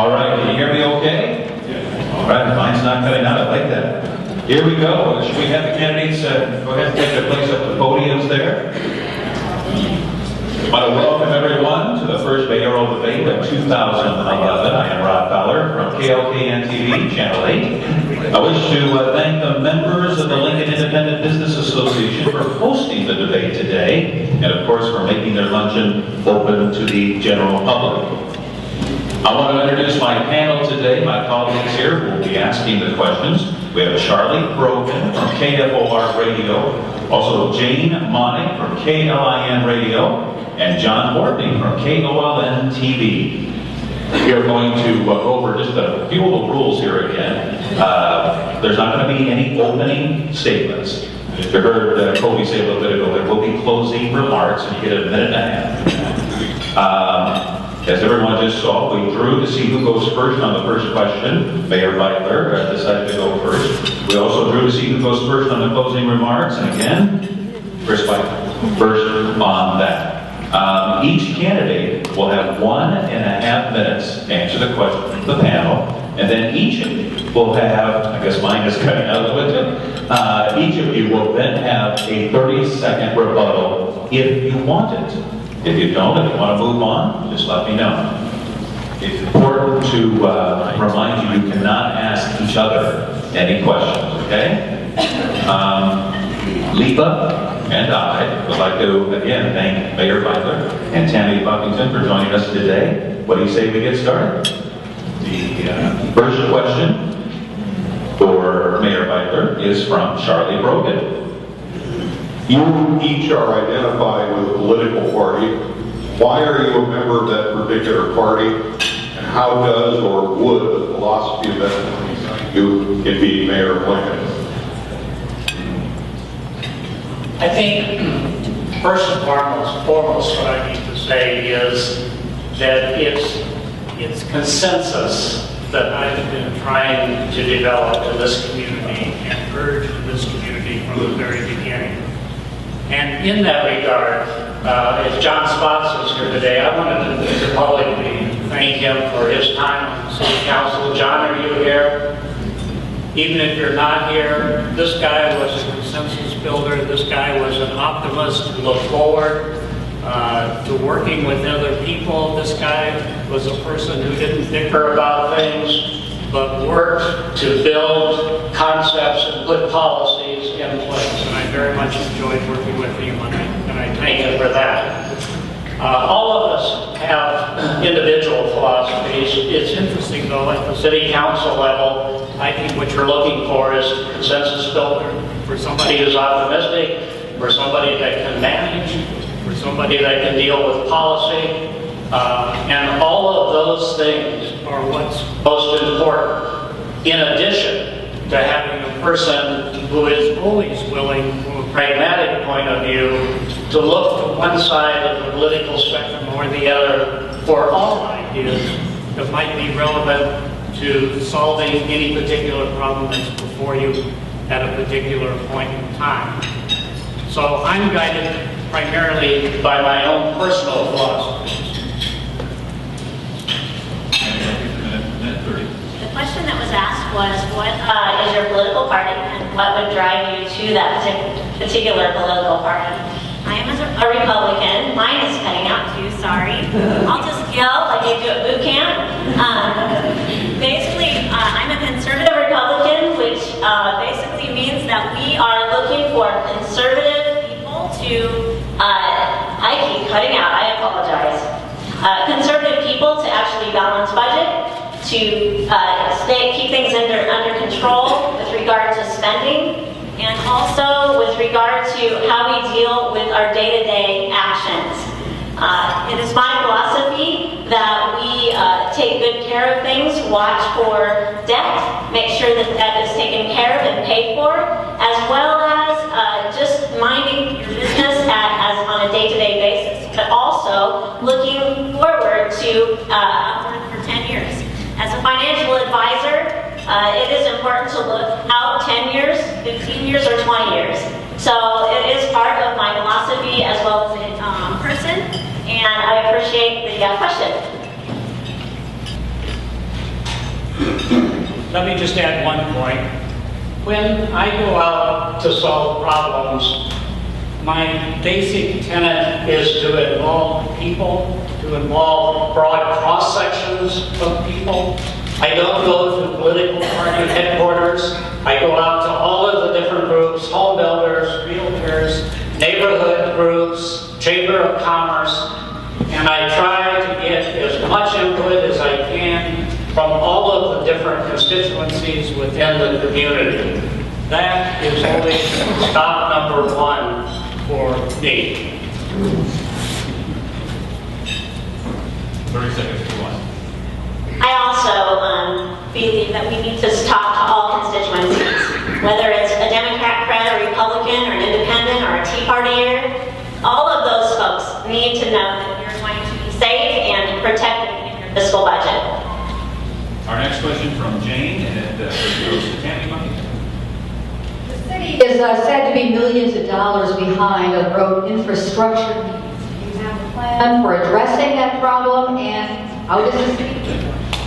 All right, can you hear me okay? All right, mine's not cutting out. I like that. Here we go. Should we have the candidates go ahead and take their place up the podiums there? I want to welcome everyone to the first mayoral debate of 2011. I am Rod Fowler from KLKN-TV, Channel 8. I wish to thank the members of the Lincoln Independent Business Association for hosting the debate today, and of course for making their luncheon open to the general public. I want to introduce my panel today, my colleagues here who will be asking the questions. We have Charlie Brogan from KFOR Radio, also Jane Monick from KLIN Radio, and John Hortney from KOLN TV. We are going to go over just a few of the rules here again. There's not going to be any opening statements. You heard Kobe say a little bit ago, there will be closing remarks, and you get a minute and a half. As everyone just saw, we drew to see who goes first on the first question. Mayor Beitler decided to go first. We also drew to see who goes first on the closing remarks, and again, Chris Beitler, first on that. Each candidate will have 1.5 minutes to answer the question of the panel, and then each of you will have, I guess mine is cutting out a little bit, each of you will then have a 30-second rebuttal if you want it. If you don't, if you want to move on, just let me know. It's important to remind you, you cannot ask each other any questions, okay? LIBA and I would like to, again, thank Mayor Beitler and Tammy Buffington for joining us today. What do you say we get started? The first question for Mayor Beitler is from Charlie Brogan. You each are identified with a political party. Why are you a member of that particular party? And how does or would the philosophy of that you in being mayor of Lincoln? I think first and foremost what I need to say is that it's consensus that I've been trying to develop in this community and urge in this community from the very beginning. And in that regard, as John Spots is here today, I wanted to publicly thank him for his time on the City Council. John, are you here? Even if you're not here, this guy was a consensus builder. This guy was an optimist who looked forward to working with other people. This guy was a person who didn't bicker about things, but worked to build concepts and put policies in place. And I very much enjoyed working with him, and I thank him for that. All of us have individual philosophies. It's interesting, though, at the city council level, I think what you're looking for is a consensus builder, for somebody who's optimistic, for somebody that can manage, for somebody that can deal with policy. And all of those things are what's most important. In addition to having a person who is always willing, from a pragmatic point of view, to look to one side of the political spectrum or the other for all ideas that might be relevant to solving any particular problem that's before you at a particular point in time. So I'm guided primarily by my own personal philosophies. The question that was asked was, what is your political party and what would drive you to that particular political party? I am a Republican. Mine is cutting out too, sorry. I'll just yell like they do at boot camp. Basically, I'm a conservative Republican, which basically means that we are looking for conservative people to, I keep cutting out, I apologize. Conservative people to actually balance budget, to keep things under control with regard to spending, and also with regard to how we deal with our day-to-day actions. It is my philosophy that we take good care of things, watch for debt, make sure that that is taken care of and paid for, as well as just minding your business as on a day-to-day basis, but also looking forward to upward for 10 years. As a financial advisor, it is important to look out 10 years, 15 years, or 20 years. So it is part of my philosophy as well as a person, and I appreciate the question. let me just add one point. When I go out to solve problems, my basic tenet is to involve people, to involve broad cross-sections of people. I don't go to political party headquarters. I go out to all of the different groups, home builders, realtors, neighborhood groups, Chamber of Commerce, and I try to get as much input as I can from all of the different constituencies within the community. That is always stop number one for me. 30 seconds if you want. I also believe that we need to talk to all constituencies, whether it's a Democrat, or Republican, or an independent, or a Tea Partier. All of those folks need to know that you're going to be safe and protected in your fiscal budget. Our next question from Jane, and it goes to Tammy Money. The city is said to be millions of dollars behind on road infrastructure needs. Do you have a plan for addressing that problem, and how does the city do it?